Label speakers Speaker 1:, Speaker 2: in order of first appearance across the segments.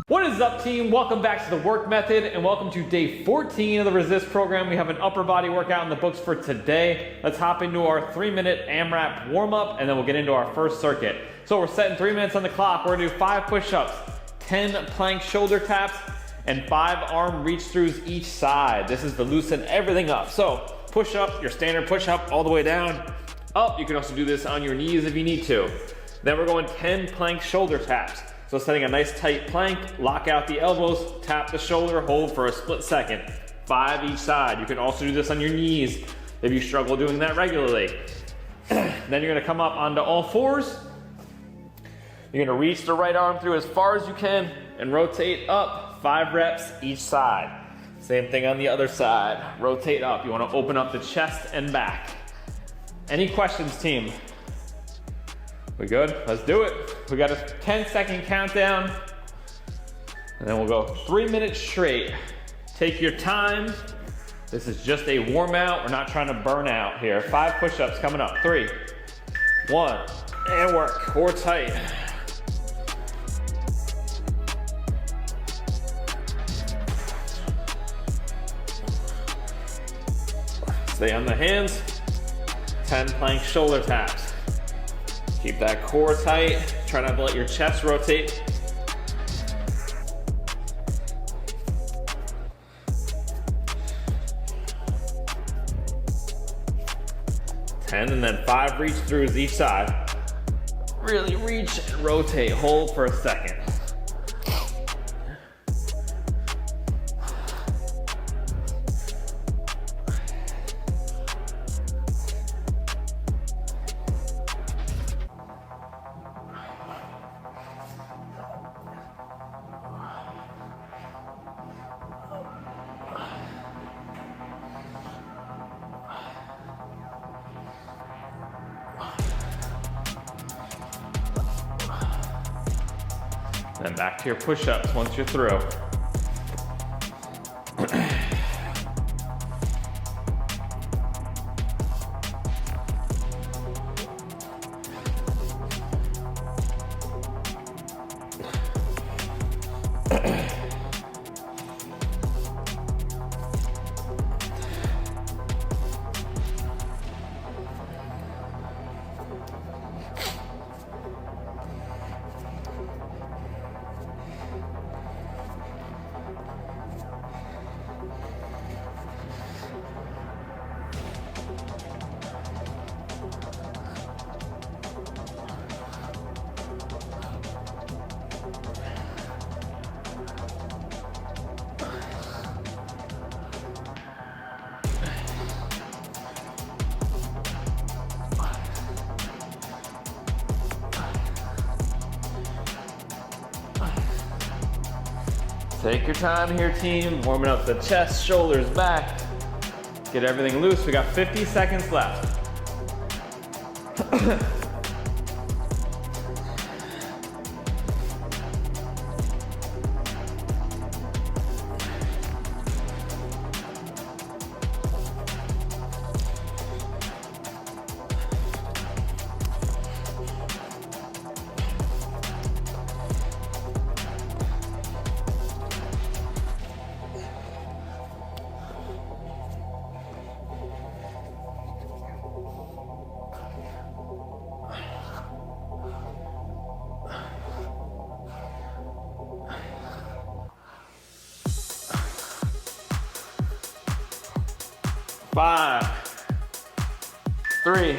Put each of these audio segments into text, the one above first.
Speaker 1: What is up, team? Welcome back to the work method and welcome to day 14 of the resist program. We have an upper body workout in the books for today. Let's hop into our 3-minute AMRAP warm up and then we'll get into our first circuit. So we're setting 3 minutes on the clock. We're gonna do 5 push-ups, 10 plank shoulder taps, and 5 arm reach throughs each side. This is to loosen everything up. So push up, your standard push up all the way down, up. You can also do this on your knees if you need to. Then we're going 10 plank shoulder taps. So setting a nice tight plank, lock out the elbows, tap the shoulder, hold for a split second. 5 each side. You can also do this on your knees if you struggle doing that regularly. Then you're gonna come up onto all fours. You're gonna reach the right arm through as far as you can and rotate up, 5 reps each side. Same thing on the other side. Rotate up. You wanna open up the chest and back. Any questions, team? We good? Let's do it. We got a 10-second countdown. And then we'll go 3 minutes straight. Take your time. This is just a warm out. We're not trying to burn out here. 5 push-ups coming up. 3, 1, and work. Core tight. Stay on the hands. 10 plank shoulder taps. Keep that core tight. Try not to let your chest rotate. And then 5 reach throughs each side. Really reach and rotate. Hold for a second. Then back to your push-ups once you're through. Take your time here, team. Warming up the chest, shoulders back. Get everything loose. We got 50 seconds left. Five, 3,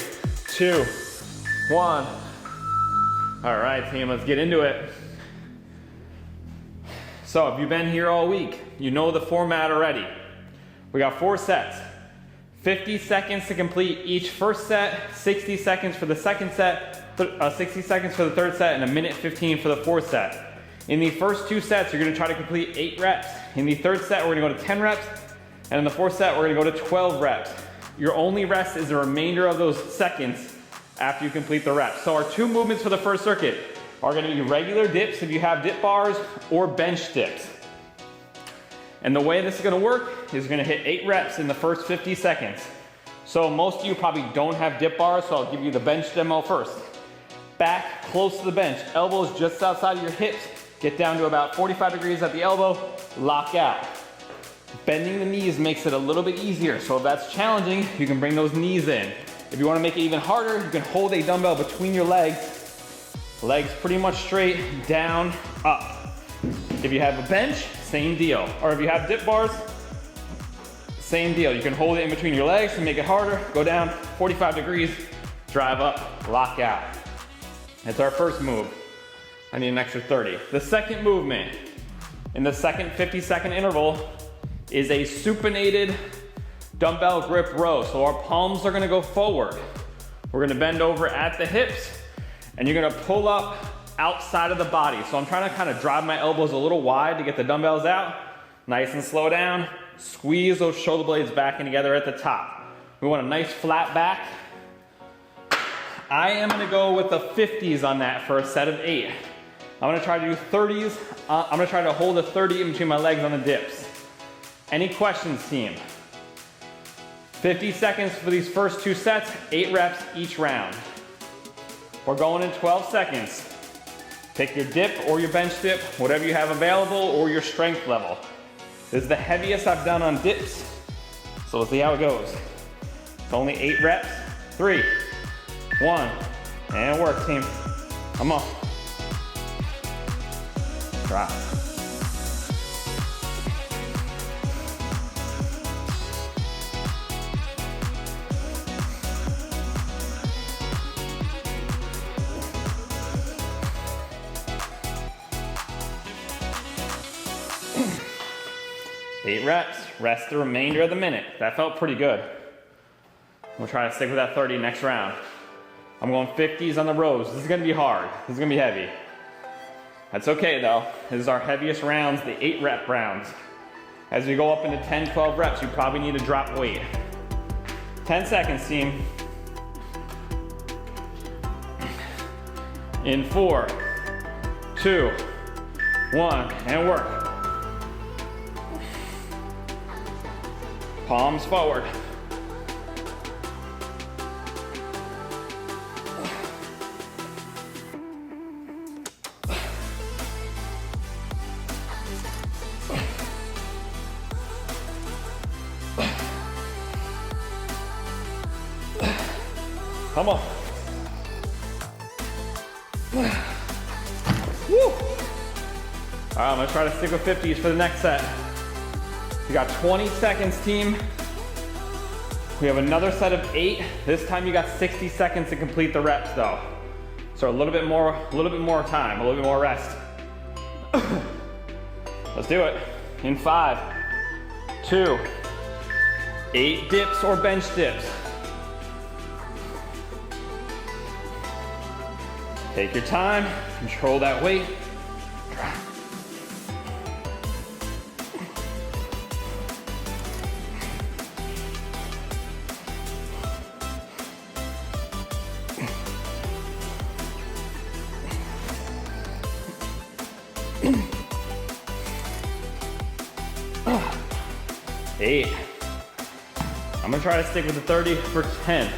Speaker 1: 2, 1. All right, team, let's get into it. So if you've been here all week, you know the format already. We got 4 sets. 50 seconds to complete each first set, 60 seconds for the second set, 60 seconds for the third set, and 1:15 for the fourth set. In the first 2 sets, you're gonna try to complete 8 reps. In the third set, we're gonna go to 10 reps. And in the fourth set, we're gonna go to 12 reps. Your only rest is the remainder of those seconds after you complete the reps. So our 2 movements for the first circuit are gonna be regular dips if you have dip bars, or bench dips. And the way this is gonna work is gonna hit 8 reps in the first 50 seconds. So most of you probably don't have dip bars, so I'll give you the bench demo first. Back close to the bench, elbows just outside of your hips, Get down to about 45 degrees at the elbow, lock out. Bending the knees makes it a little bit easier, so if that's challenging, you can bring those knees in. If you want to make it even harder, you can hold a dumbbell between your legs. Legs pretty much straight, down, up. If you have a bench, same deal. Or if you have dip bars, same deal. You can hold it in between your legs to make it harder. Go down 45 degrees, drive up, lock out. That's our first move. I need an extra 30. The second movement in the second 50-second interval is a supinated dumbbell grip row. So our palms are gonna go forward. We're gonna bend over at the hips and you're gonna pull up outside of the body. So I'm trying to kind of drive my elbows a little wide to get the dumbbells out. Nice and slow down. Squeeze those shoulder blades back in together at the top. We want a nice flat back. I am gonna go with the 50s on that for a set of 8. I'm gonna try to do 30s. I'm gonna try to hold a 30 in between my legs on the dips. Any questions, team? 50 seconds for these first 2 sets, 8 reps each round. We're going in 12 seconds. Pick your dip or your bench dip, whatever you have available, or your strength level. This is the heaviest I've done on dips, so we'll see how it goes. It's only 8 reps. 3, 1, and work, team. Come on. Drop. Eight reps, rest the remainder of the minute. That felt pretty good. We'll try to stick with that 30 next round. I'm going 50s on the rows. This is gonna be hard. This is gonna be heavy. That's okay though. This is our heaviest rounds, the 8 rep rounds. As we go up into 10, 12 reps, you probably need to drop weight. 10 seconds, team. In 4, 2, 1, and work. Palms forward. Come on. Woo. All right, I'm gonna try to stick with 50s for the next set. You got 20 seconds, team. We have another set of 8. This time you got 60 seconds to complete the reps though. So a little bit more time, a little bit more rest. Let's do it. In 5, 2, 8 dips or bench dips. Take your time, control that weight. Eight. I'm gonna try to stick with the 30 for 10.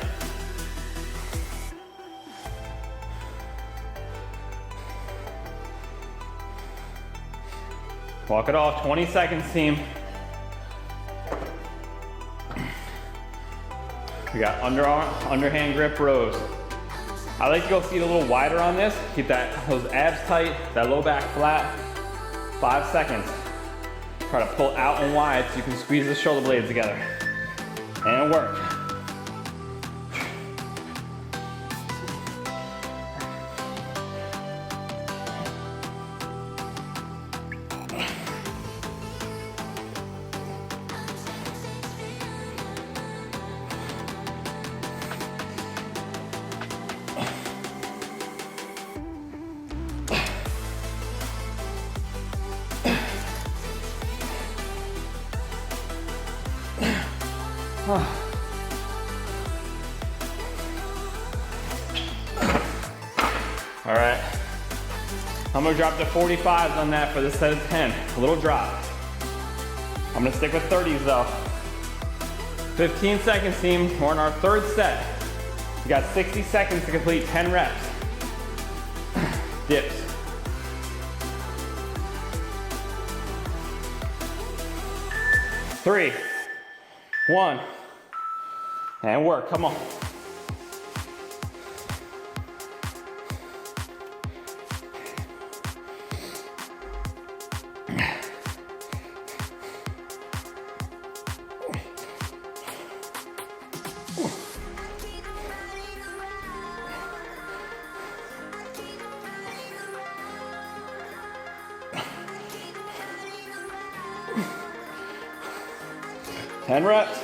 Speaker 1: Walk it off, 20 seconds, team. We got underhand grip rows. I like to go feet a little wider on this. Keep those abs tight, that low back flat. 5 seconds. Try to pull out and wide so you can squeeze the shoulder blades together. And work. All right, I'm gonna drop to 45s on that for this set of 10. A little drop. I'm gonna stick with 30s though. 15 seconds, team. We're in our 3rd set. We got 60 seconds to complete 10 reps. Dips. 3, 1, and work, come on. Ten reps.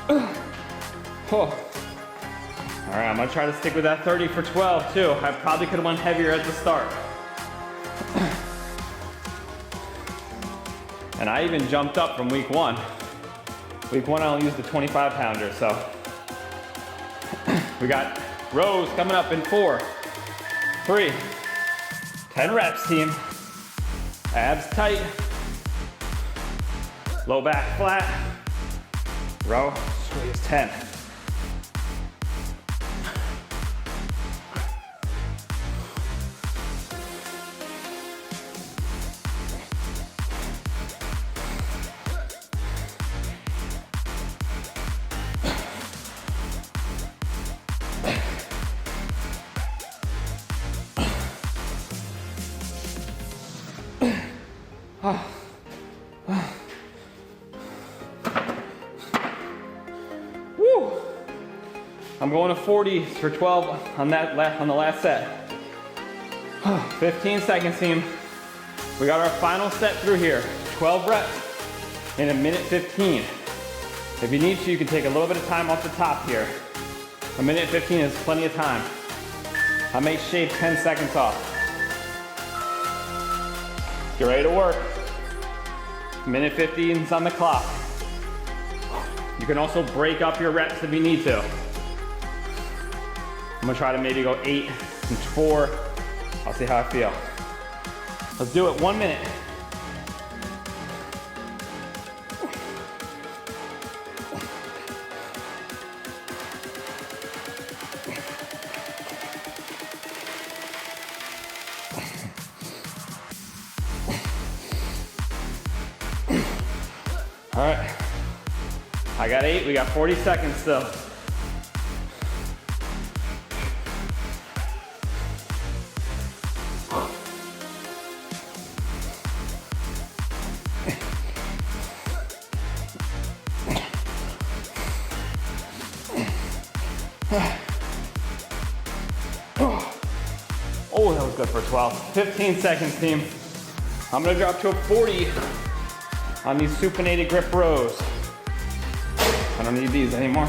Speaker 1: Oh. All right, I'm gonna try to stick with that 30 for 12 too. I probably could have went heavier at the start. And I even jumped up from week one. Week one, I only used the 25 pounder, so. We got rows coming up in 4, 3, 10 reps, team. Abs tight. Low back flat. Row, squeeze, 10. Woo! I'm going to 40 for 12 on the last set. 15 seconds, team. We got our final set through here. 12 reps in 1:15. If you need to, you can take a little bit of time off the top here. 1:15 is plenty of time. I may shave 10 seconds off. Get ready to work. 1:15 is on the clock. You can also break up your reps if you need to. I'm gonna try to maybe go 8 and 4. I'll see how I feel. Let's do it, 1 minute. All right, I got 8, we got 40 seconds still. Oh, that was good for 12. 15 seconds, team. I'm gonna drop to a 40 on these supinated grip rows. I don't need these anymore.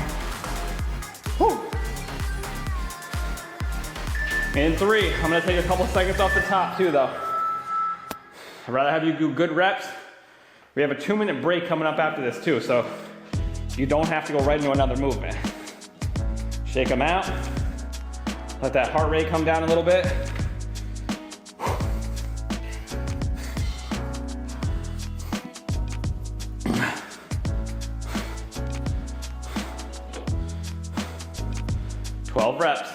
Speaker 1: Whew. In 3, I'm gonna take a couple seconds off the top too though. I'd rather have you do good reps. We have a 2-minute break coming up after this too, so you don't have to go right into another movement. Shake them out. Let that heart rate come down a little bit. Twelve reps.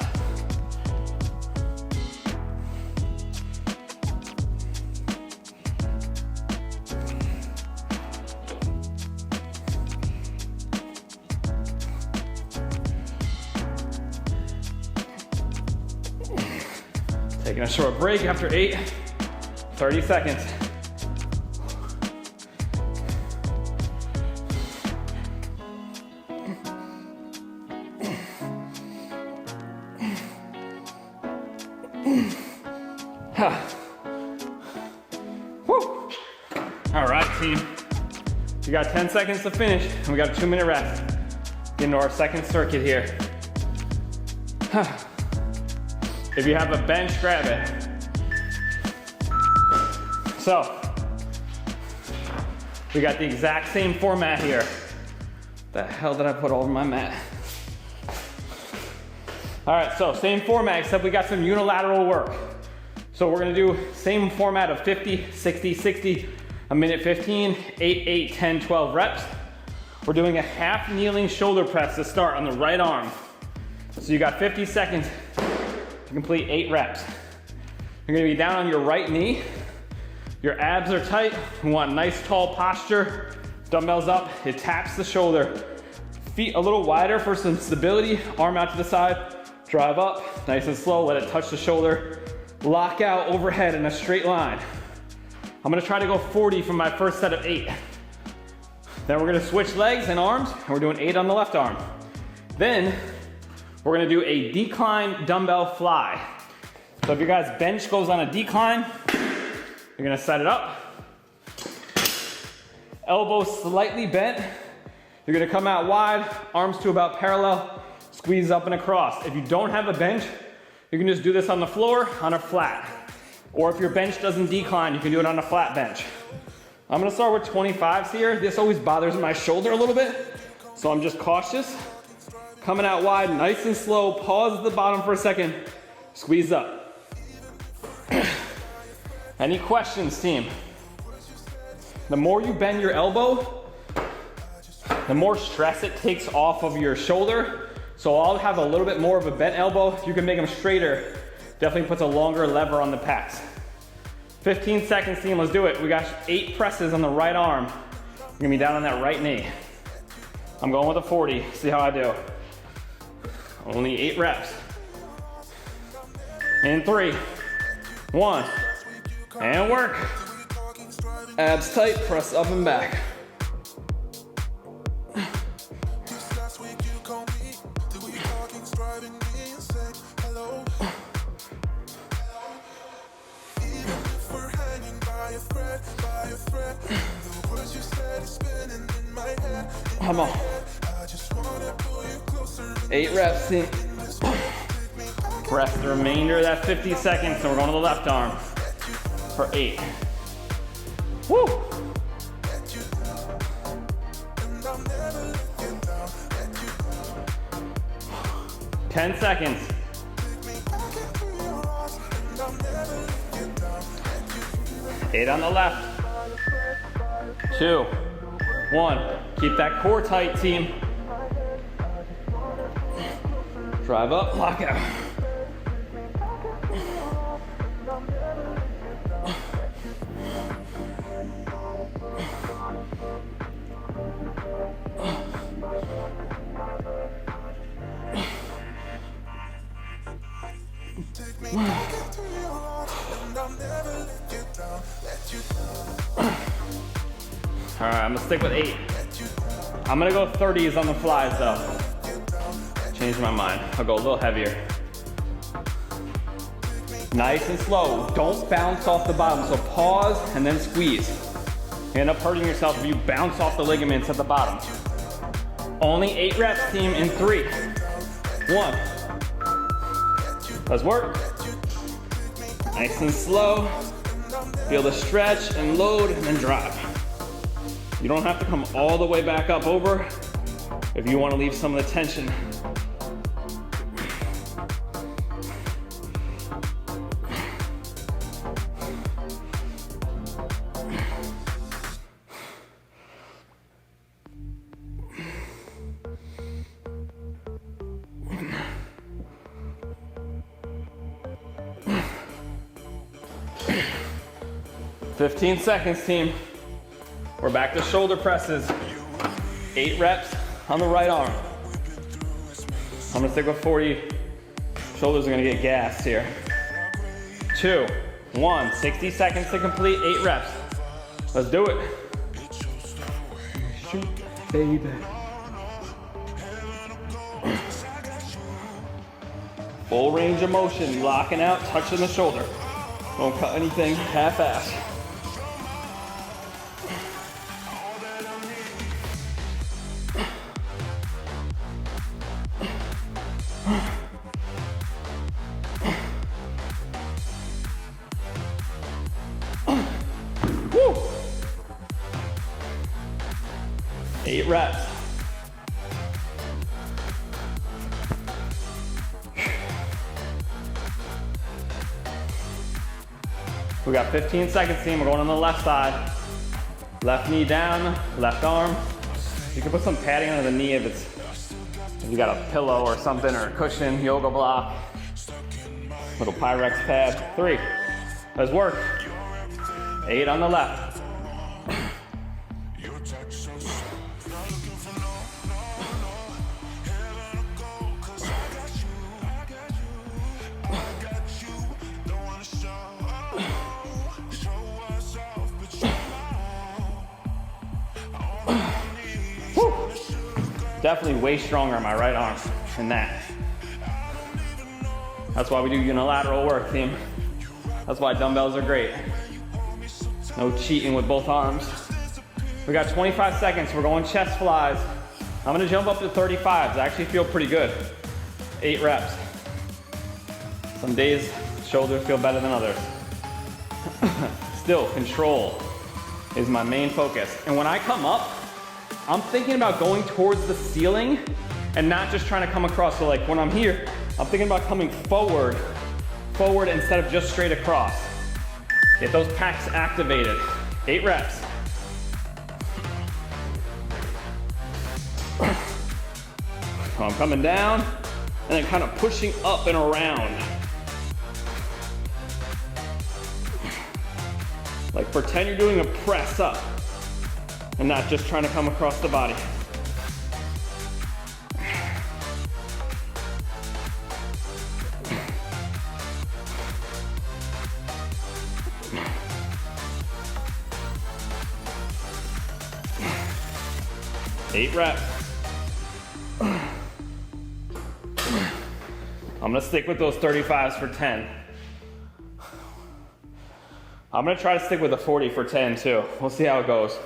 Speaker 1: Taking a short break after 8, 30 seconds. Woo. All right, team. We got 10 seconds to finish, and we got a 2-minute rest. Get into our second circuit here. If you have a bench, grab it. So, we got the exact same format here. The hell did I put over my mat? All right, so same format, except we got some unilateral work. So we're gonna do same format of 50, 60, 60, 1:15, 8, 8, 10, 12 reps. We're doing a half kneeling shoulder press to start on the right arm. So you got 50 seconds to complete 8 reps. You're gonna be down on your right knee. Your abs are tight. You want nice tall posture. Dumbbells up, it taps the shoulder. Feet a little wider for some stability. Arm out to the side, drive up, nice and slow, let it touch the shoulder. Lock out overhead in a straight line. I'm gonna try to go 40 from my first set of 8. Then we're gonna switch legs and arms, and we're doing 8 on the left arm. Then, we're gonna do a decline dumbbell fly. So if your guys' bench goes on a decline, you're gonna set it up. Elbows slightly bent. You're gonna come out wide, arms to about parallel, squeeze up and across. If you don't have a bench, you can just do this on the floor, on a flat. Or if your bench doesn't decline, you can do it on a flat bench. I'm gonna start with 25s here. This always bothers my shoulder a little bit, so I'm just cautious. Coming out wide, nice and slow, pause at the bottom for a second, squeeze up. Any questions, team? The more you bend your elbow, the more stress it takes off of your shoulder. So I'll have a little bit more of a bent elbow. If you can make them straighter, definitely puts a longer lever on the pecs. 15 seconds, team, let's do it. We got 8 presses on the right arm. You're gonna be down on that right knee. I'm going with a 40, see how I do. Only 8 reps. In 3, 1, and work. Abs tight, press up and back. Come on. 8 reps, team. Rest the remainder of that 50 seconds, so we're going to the left arm for 8. Woo! 10 seconds. 8 on the left. 2, 1. Keep that core tight, team. Drive up, lock out. All right, I'm gonna stick with 8. I'm gonna go 30s on the flies though. Change my mind, I'll go a little heavier. Nice and slow, don't bounce off the bottom. So pause and then squeeze. You end up hurting yourself if you bounce off the ligaments at the bottom. Only 8 reps, team, in 3, 1. Let's work. Nice and slow. Feel the stretch and load and then drop. You don't have to come all the way back up over if you want to leave some of the tension. "15 seconds, team. We're back to shoulder presses. 8 reps on the right arm. I'm gonna stick with 40. Shoulders are gonna get gassed here. 2, 1, 60 seconds to complete 8 reps. Let's do it. Shoot, baby. Full range of motion, locking out, touching the shoulder. Don't cut anything half-assed. Woo! 8 reps. We got 15 seconds, team. We're going on the left side. Left knee down, left arm. You can put some padding under the knee if you got a pillow or something, or a cushion, yoga block. Little Pyrex pad. 3. Let's work. 8 on the left. Definitely way stronger on my right arm than that. That's why we do unilateral work, team. That's why dumbbells are great. No cheating with both arms. We got 25 seconds. We're going chest flies. I'm gonna jump up to 35s. I actually feel pretty good. 8 reps. Some days, shoulders feel better than others. Still, control is my main focus. And when I come up, I'm thinking about going towards the ceiling and not just trying to come across. So like when I'm here, I'm thinking about coming forward instead of just straight across. Get those packs activated. 8 reps. So I'm coming down and then kind of pushing up and around. Like pretend you're doing a press up and not just trying to come across the body. Eight reps. I'm gonna stick with those 35s for 10. I'm gonna try to stick with a 40 for 10 too. We'll see how it goes.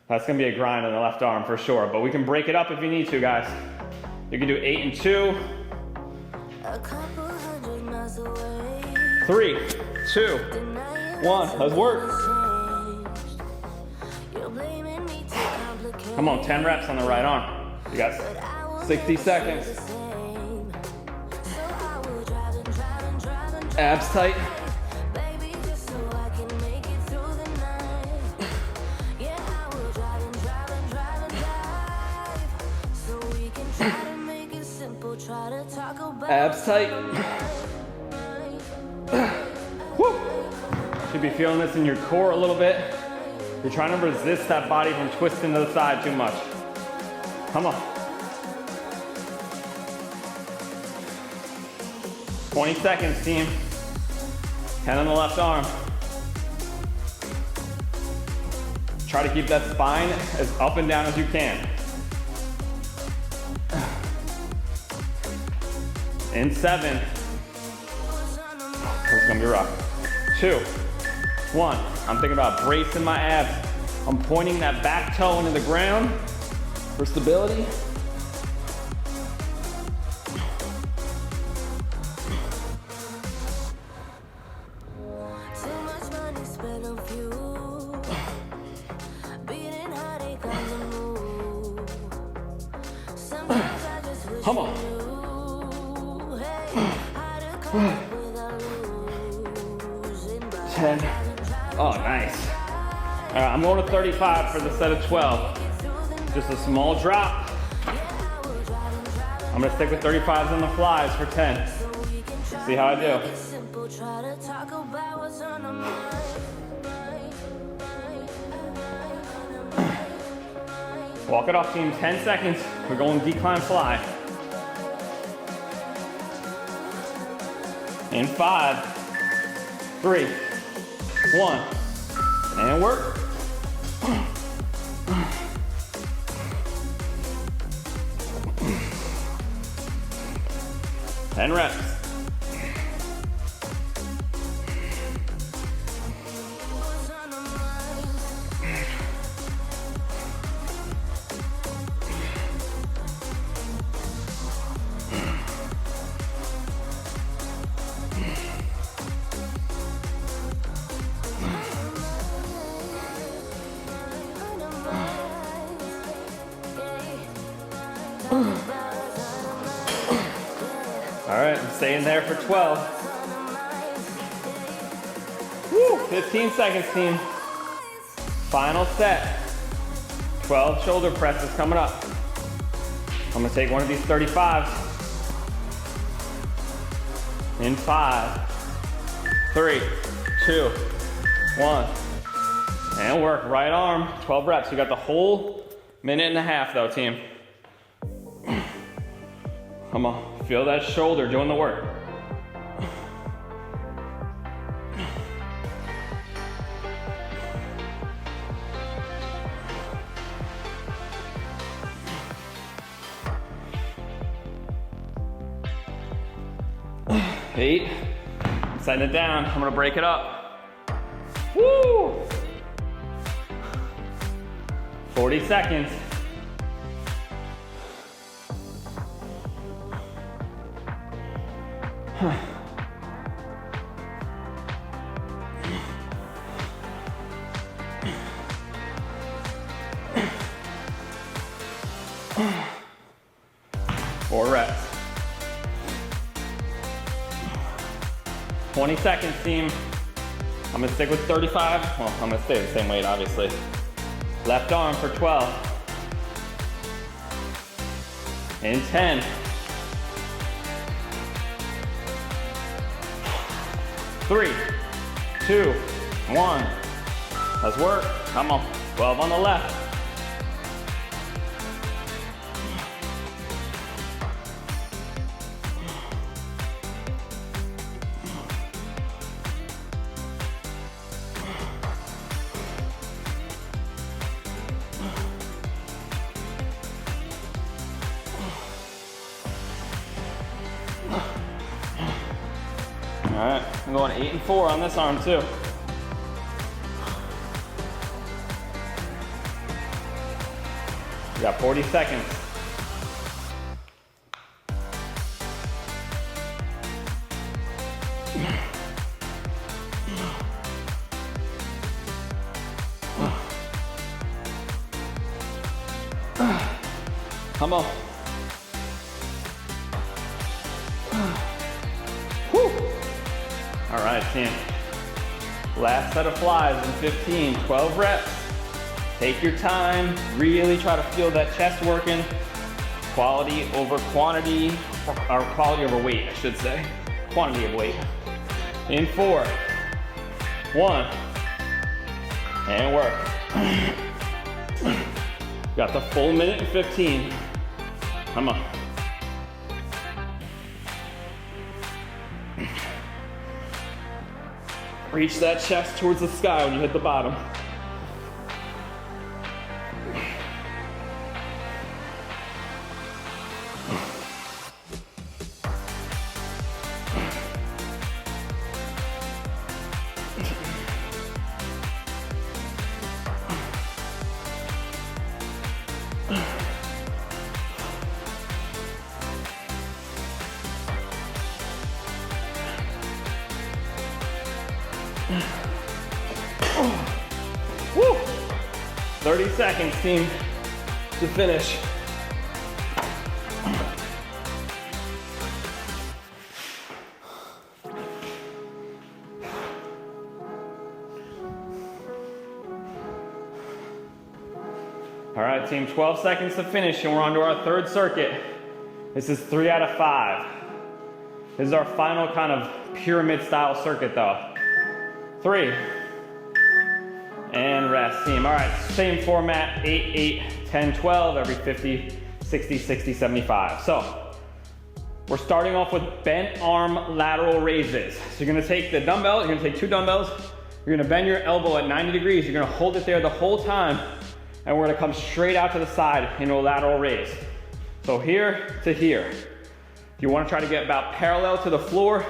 Speaker 1: That's gonna be a grind on the left arm for sure, but we can break it up if you need to, guys. You can do 8 and 2. 3, 2, 1, let's work. Come on, 10 reps on the right arm. You got 60 seconds. Abs tight. Abs tight. Woo. Should be feeling this in your core a little bit. You're trying to resist that body from twisting to the side too much. Come on. 20 seconds, team. 10 on the left arm. Try to keep that spine as up and down as you can. In 7. This is gonna be rough. 2, 1. I'm thinking about bracing my abs. I'm pointing that back toe into the ground for stability. Come on. 10. Oh, nice. All right, I'm going to 35 for the set of 12. Just a small drop. I'm gonna stick with 35s on the flies for 10. See how I do. Walk it off, team. 10 seconds. We're going decline fly. In 5, 3, 1, and work. Ten reps. All right, I'm staying there for 12. Woo, 15 seconds, team. Final set. 12 shoulder presses coming up. I'm gonna take one of these 35s. In 5, 3, 2, 1. And work, right arm, 12 reps. You got the whole minute and a half though, team. Come on, feel that shoulder doing the work. Eight, setting it down. I'm gonna break it up. Woo! 40 seconds. Four reps. 20 seconds, team. I'm gonna stick with 35. Well, I'm gonna stay the same weight, obviously. Left arm for 12. In 10. 3, 2, 1. Let's work. Come on. 12 on the left. All right, I'm going 8 and 4 on this arm too. You got 40 seconds. Come on. All right, team. Last set of flies in 15, 12 reps. Take your time, really try to feel that chest working. Quality over quantity, or quality over weight, I should say. Quantity of weight. In 4, 1, and work. Got the full minute and 15. Come on. Reach that chest towards the sky when you hit the bottom. Woo! 30 seconds, team, to finish. All right, team, 12 seconds to finish, and we're on to our third circuit. This is 3 out of 5. This is our final kind of pyramid style circuit though. 3, and rest, team. All right, same format, 8, 8, 10, 12, every 50, 60, 60, 75. So we're starting off with bent arm lateral raises. So you're gonna take the dumbbell, you're gonna take 2 dumbbells, you're gonna bend your elbow at 90 degrees, you're gonna hold it there the whole time, and we're gonna come straight out to the side into a lateral raise. So here to here. You wanna try to get about parallel to the floor,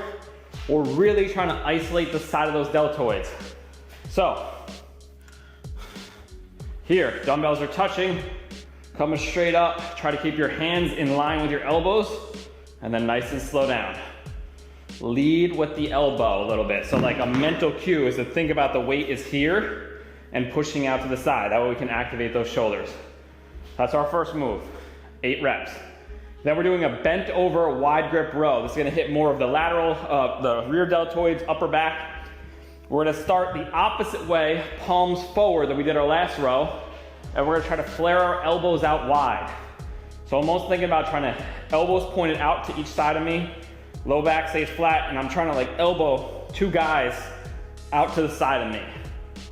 Speaker 1: or really trying to isolate the side of those deltoids. So, here, dumbbells are touching, coming straight up, try to keep your hands in line with your elbows, and then nice and slow down. Lead with the elbow a little bit. So like a mental cue is to think about the weight is here and pushing out to the side. That way we can activate those shoulders. That's our first move, 8 reps. Then we're doing a bent over wide grip row. This is gonna hit more of the lateral, the rear deltoids, upper back. We're gonna start the opposite way, palms forward that we did our last row, and we're gonna try to flare our elbows out wide. So almost thinking about trying to elbows pointed out to each side of me,
Speaker 2: Low back stays flat, and I'm trying to like elbow 2 guys out to the side of me.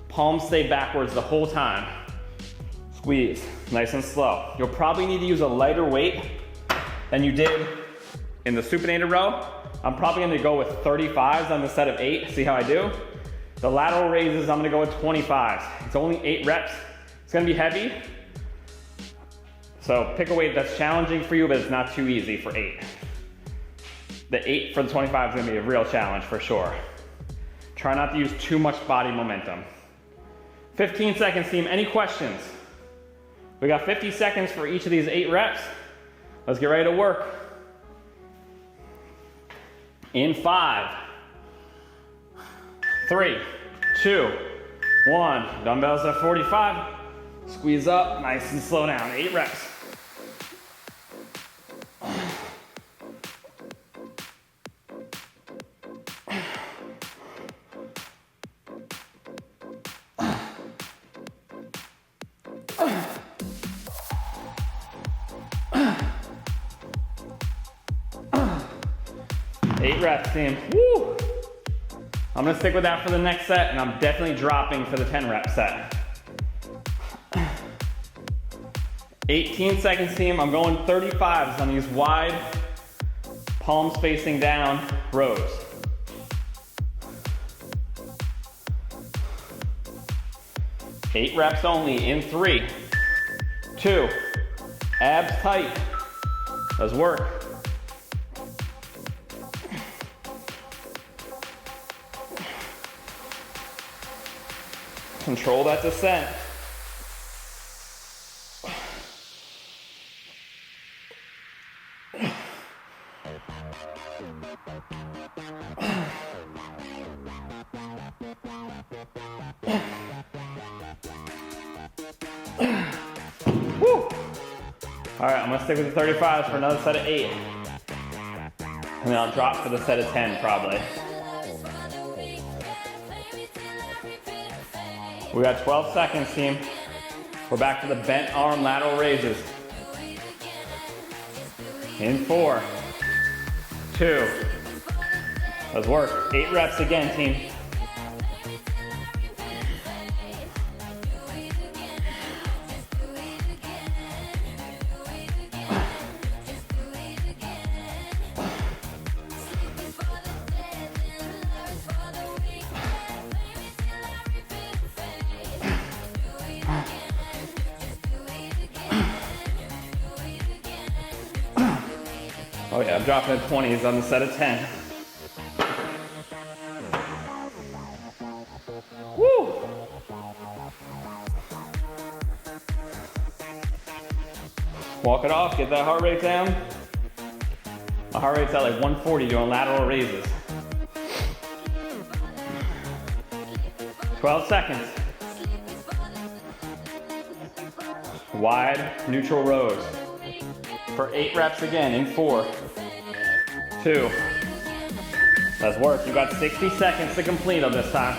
Speaker 2: Palms stay backwards the whole time. Squeeze, nice and slow. You'll probably need to use a lighter weight than you did in the supinated row. I'm probably gonna go with 35s on the set of 8, see how I do. The lateral raises, I'm gonna go with 25s. It's only 8 reps. It's gonna be heavy. So pick a weight that's challenging for you, but it's not too easy for 8. The 8 for the 25 is gonna be a real challenge for sure. Try not to use too much body momentum. 15 seconds, team. Any questions? We got 50 seconds for each of these 8 reps. Let's get ready to work. In 5, 3, 2, 1. Dumbbells at 45. Squeeze up, nice and slow down. 8 reps. Eight reps, team. Woo! I'm gonna stick with that for the next set, and I'm definitely dropping for the 10 rep set. 18 seconds, team. I'm going 35s on these wide, palms facing down rows. Eight reps only in 3, 2, abs tight. Let's work. Control that descent. Woo! All right, I'm gonna stick with the 35s for another set of 8. And then I'll drop for the set of 10 probably. We got 12 seconds, team. We're back to the bent arm lateral raises. In 4, 2, let's work. 8 reps again, team. Oh yeah, I'm dropping at 20s on the set of 10. Woo! Walk it off, get that heart rate down. My heart rate's at like 140 doing lateral raises. 12 seconds. Wide, neutral rows. For 8 reps again in 4, 2. Let's work. You got 60 seconds to complete them this time.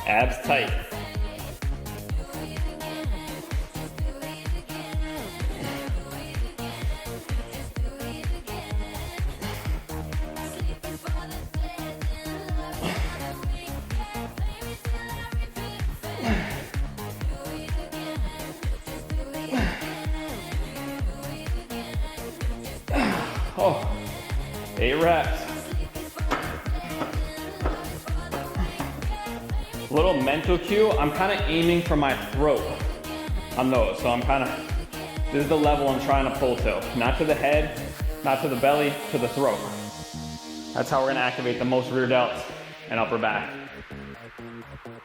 Speaker 2: Abs tight. Oh, 8 reps. Little mental cue, I'm kind of aiming for my throat on those. So this is the level I'm trying to pull to. Not to the head, not to the belly, to the throat. That's how we're gonna activate the most rear delts and upper back.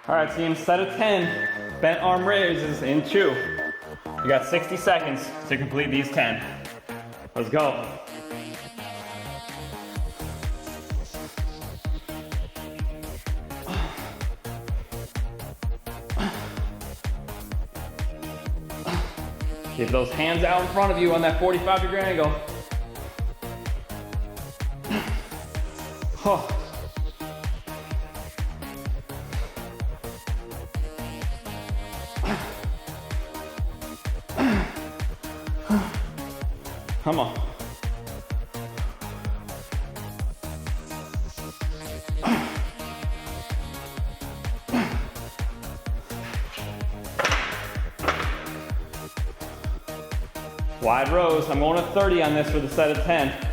Speaker 2: All right, team, set of 10, bent arm raises in 2. You got 60 seconds to complete these 10. Let's go. Keep those hands out in front of you on that 45-degree angle. Oh. Come on. Wide rows. I'm going to 30 on this for the set of 10.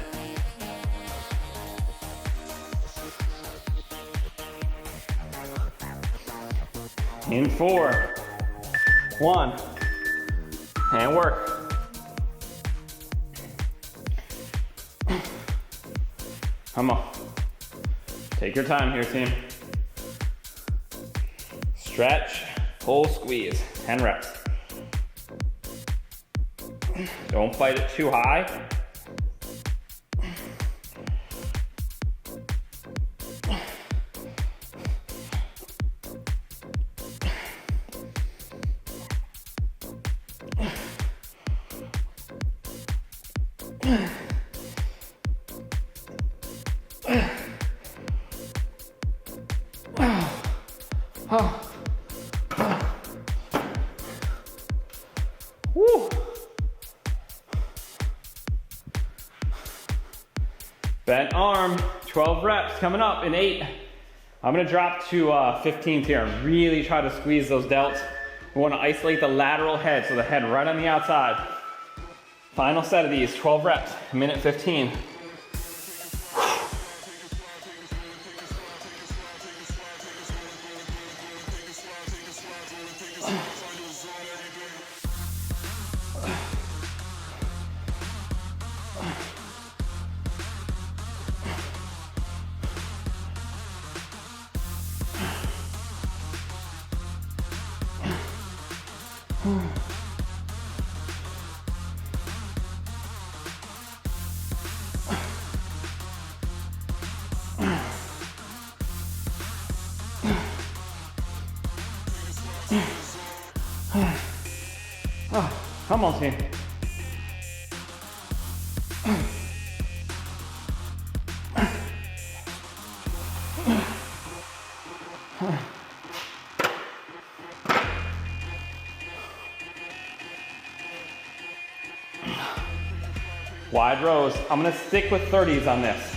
Speaker 2: In 4, 1, and work. Come on. Take your time here, team. Stretch, pull, squeeze. 10 reps. Don't fight it too high. Woo. Bent arm, 12 reps coming up in 8. I'm gonna drop to 15s here and really try to squeeze those delts. We wanna isolate the lateral head, so the head right on the outside. Final set of these, 12 reps, minute 15. Oh, come on, team. Wide rows. I'm gonna stick with 30s on this.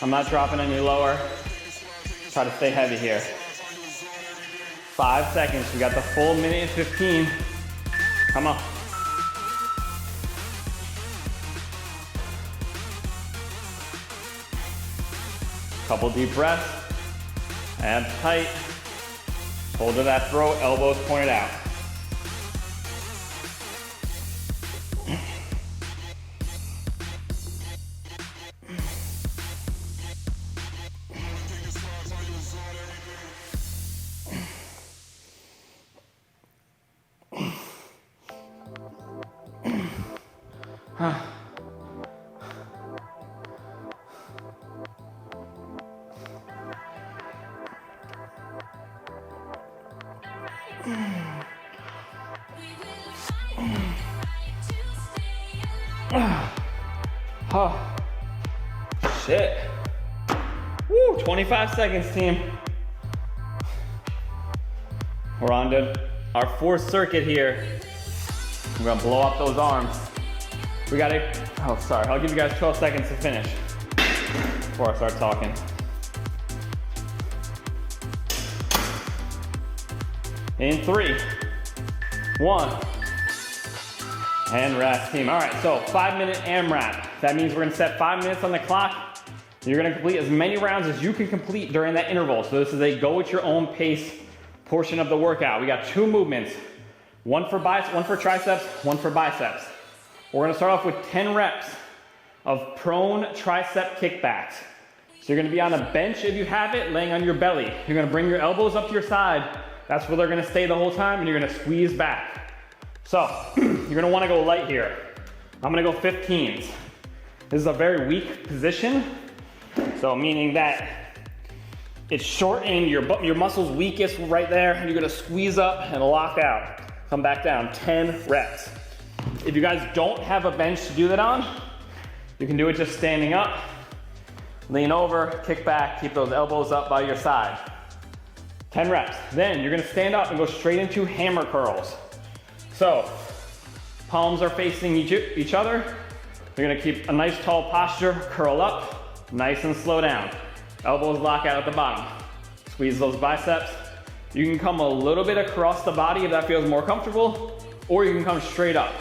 Speaker 2: I'm not dropping any lower. Try to stay heavy here. 5 seconds. We got the full minute and 15. Come on. Couple deep breaths. Abs tight. Hold to that throat, elbows pointed out. Oh, shit. Woo, 25 seconds, team. We're on to our 4th circuit here. We're gonna blow up those arms. We gotta, oh, sorry. I'll give you guys 12 seconds to finish before I start talking. In 3, 1, and rest, team. All right, so 5-minute AMRAP. That means we're gonna set 5 minutes on the clock. You're gonna complete as many rounds as you can complete during that interval. So this is a go at your own pace portion of the workout. We got 2 movements, one for triceps, one for biceps. We're gonna start off with 10 reps of prone tricep kickbacks. So you're gonna be on a bench if you have it, laying on your belly. You're gonna bring your elbows up to your side. That's where they're gonna stay the whole time, and you're gonna squeeze back. So, you're gonna wanna go light here. I'm gonna go 15s. This is a very weak position. So meaning that it's shortened, your muscle's weakest right there, and you're gonna squeeze up and lock out. Come back down, 10 reps. If you guys don't have a bench to do that on, you can do it just standing up, lean over, kick back, keep those elbows up by your side. 10 reps. Then you're gonna stand up and go straight into hammer curls. So, palms are facing each other, You're gonna keep a nice tall posture, curl up, nice and slow down. Elbows lock out at the bottom. Squeeze those biceps. You can come a little bit across the body if that feels more comfortable, or you can come straight up.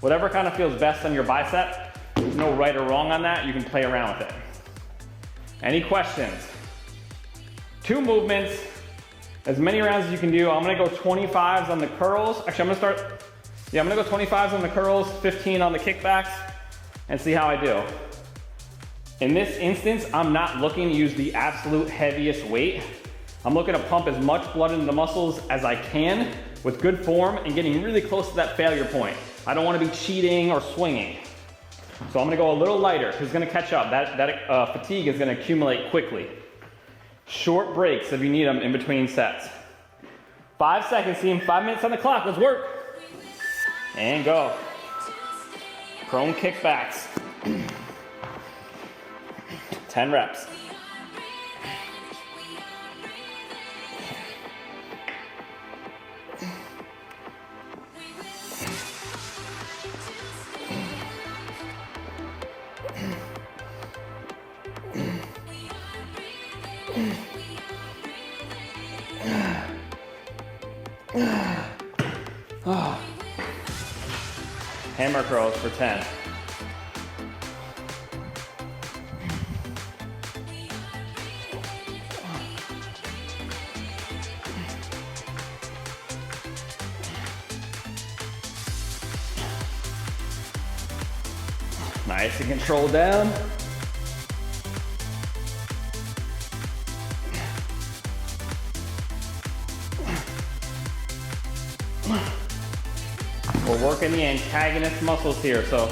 Speaker 2: Whatever kind of feels best on your bicep. There's no right or wrong on that. You can play around with it. Any questions? 2 movements, as many rounds as you can do. I'm gonna go 25s on the curls. Actually, I'm gonna go 25s on the curls, 15 on the kickbacks, and see how I do. In this instance, I'm not looking to use the absolute heaviest weight. I'm looking to pump as much blood into the muscles as I can with good form and getting really close to that failure point. I don't want to be cheating or swinging. So I'm gonna go a little lighter because it's gonna catch up. That fatigue is gonna accumulate quickly. Short breaks if you need them in between sets. 5 seconds, team, 5 minutes on the clock, let's work. And go. Prone kickbacks. 10 reps. Hammer curls for 10. Nice and control down. We're working the antagonist muscles here, so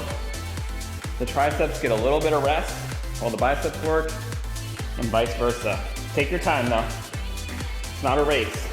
Speaker 2: the triceps get a little bit of rest while the biceps work, and vice versa. Take your time though. It's not a race.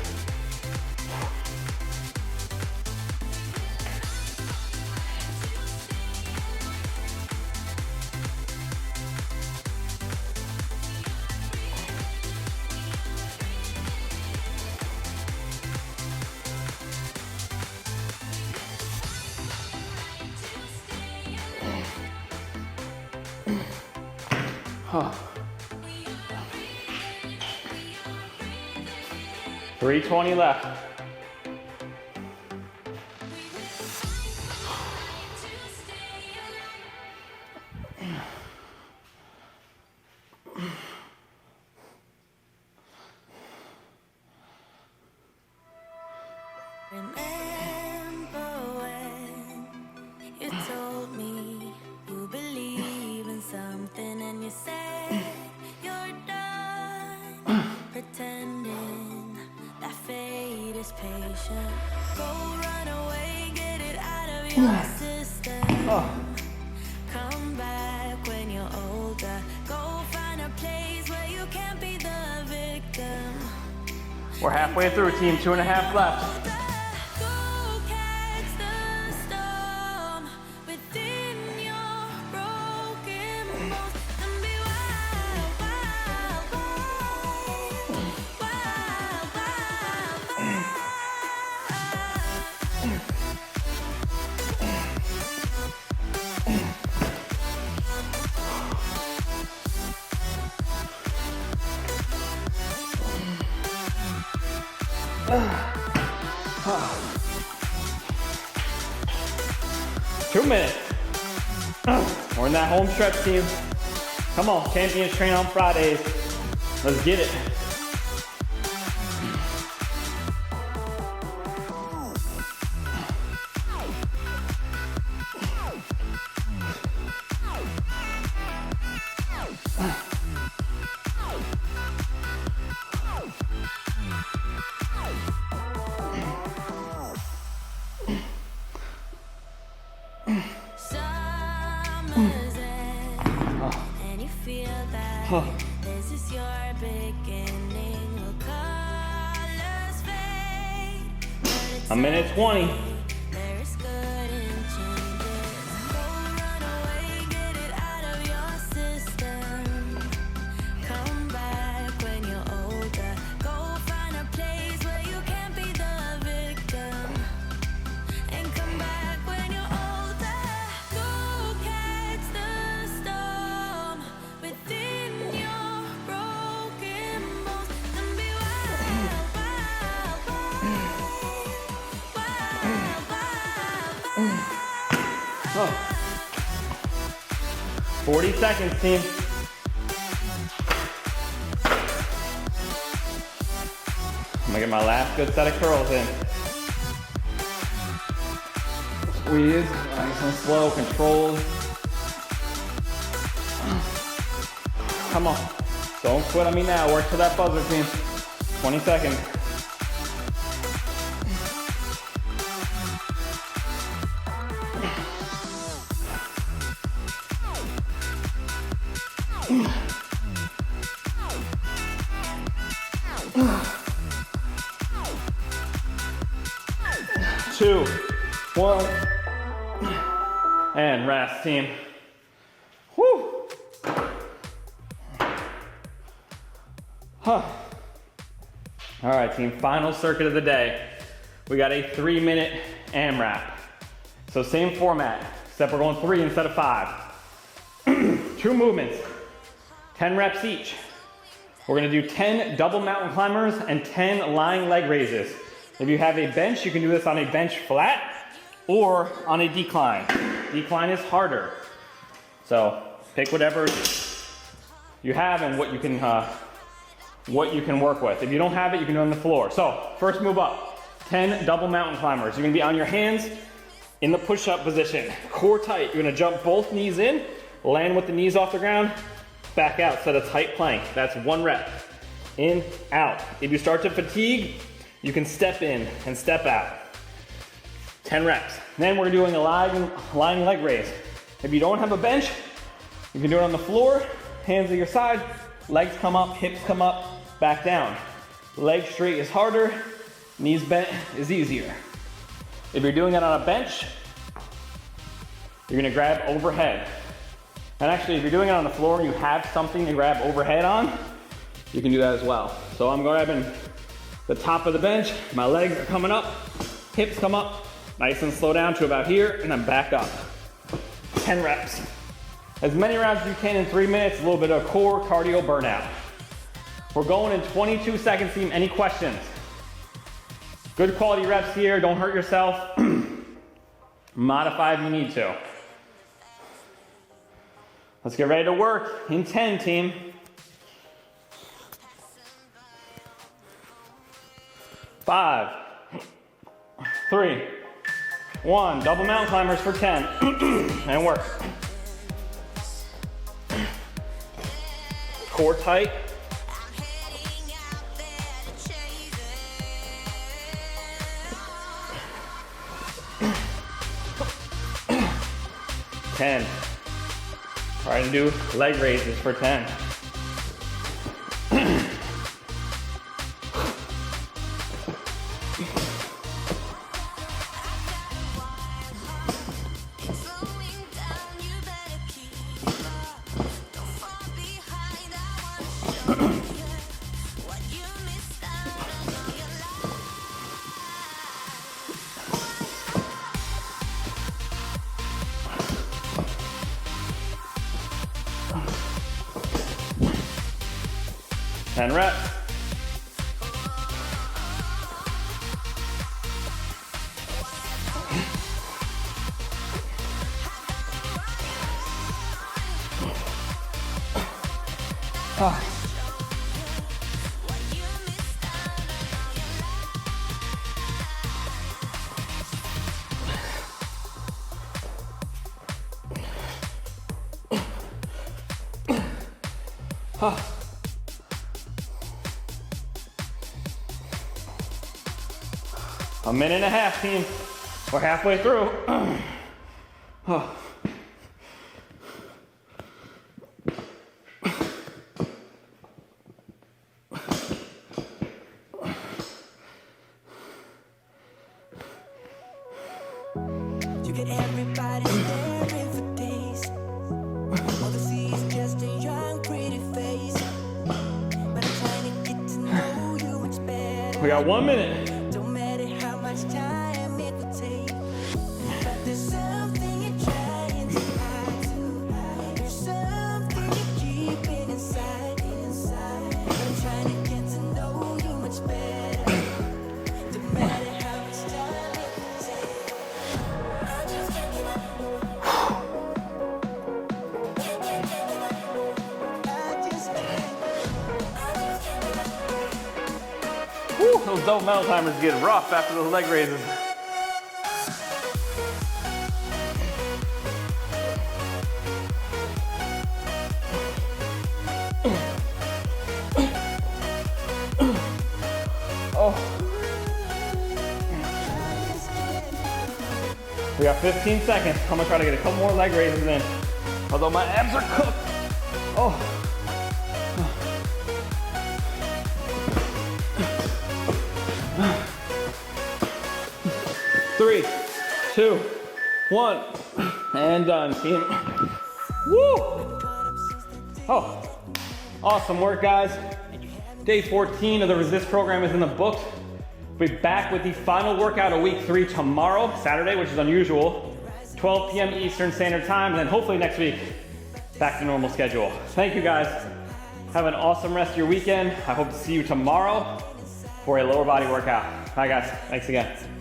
Speaker 2: Huh. 320 left.
Speaker 3: Remember when you told me you believe in something and you said you're done pretending that fate is patient. Go run away, get it out of your system. Come back when you're older. Go find a place where you can't be the victim.
Speaker 2: We're halfway through, team. 2.5 left. Two minutes. We're in that home stretch, team. Come on, champions train on Fridays. Let's get it.
Speaker 3: And you feel that this is your beginning. Will colors fade? But it's
Speaker 2: A minute 20.
Speaker 3: there is good in changes. Go run away, get it out of your system. Come back when you're older. Go find a place where you can't be the victim. And come back when you're older. Go catch
Speaker 2: 40 seconds, team. I'm gonna get my last good set of curls in. Squeeze, nice and slow, controlled. Come on, don't quit on me now. Work to that buzzer, team. 20 seconds. Two, one, and rest, team. Whew. Huh. All right, team, final circuit of the day. We got a 3-minute AMRAP. So same format, except we're going 3 instead of 5. 2 movements, 10 reps each. We're gonna do 10 double mountain climbers and 10 lying leg raises. If you have a bench, you can do this on a bench flat or on a decline. Decline is harder. So pick whatever you have and what you can work with. If you don't have it, you can do it on the floor. So first move up, 10 double mountain climbers. You're gonna be on your hands in the push-up position. Core tight, you're gonna jump both knees in, land with the knees off the ground, back out, set a tight plank. That's 1 rep. In, out. If you start to fatigue, you can step in and step out. 10 reps. Then we're doing a lying leg raise. If you don't have a bench, you can do it on the floor, hands at your side, legs come up, hips come up, back down. Legs straight is harder, knees bent is easier. If you're doing it on a bench, you're gonna grab overhead. And actually, if you're doing it on the floor and you have something to grab overhead on, you can do that as well. So I'm grabbing the top of the bench, my legs are coming up, hips come up, nice and slow down to about here, and then back up. 10 reps. As many rounds as you can in 3 minutes, a little bit of core cardio burnout. We're going in 22 seconds, team. Any questions? Good quality reps here, don't hurt yourself. Modify if you need to. Let's get ready to work in 10, team. 5, 3, 1. Double mountain climbers for 10. And work. Core tight. Ten. Try to do leg raises for 10. Ten reps. A minute and a half, team. We're halfway through.
Speaker 3: You get everybody staring for days. All they see is just a young, pretty face. But I'm trying to get to know you much better.
Speaker 2: We got 1 minute.
Speaker 3: Don't matter how much time it will take. But there's something you're trying to hide. There's something you're keeping inside. I'm trying to get to know you much better. Don't matter how much time it will take. I just can't give up.
Speaker 2: Whew, those double mountain climbers get rough after those leg raises. Oh. We got 15 seconds. I'm gonna try to get a couple more leg raises in. Although my abs are cooked. Oh. 3, 2, 1, and done, team. Woo! Oh, awesome work, guys. Day 14 of the Resist program is in the books. We'll be back with the final workout of week 3 tomorrow, Saturday, which is unusual, 12 p.m. Eastern Standard Time, and then hopefully next week, back to normal schedule. Thank you, guys. Have an awesome rest of your weekend. I hope to see you tomorrow for a lower body workout. All right, guys, thanks again.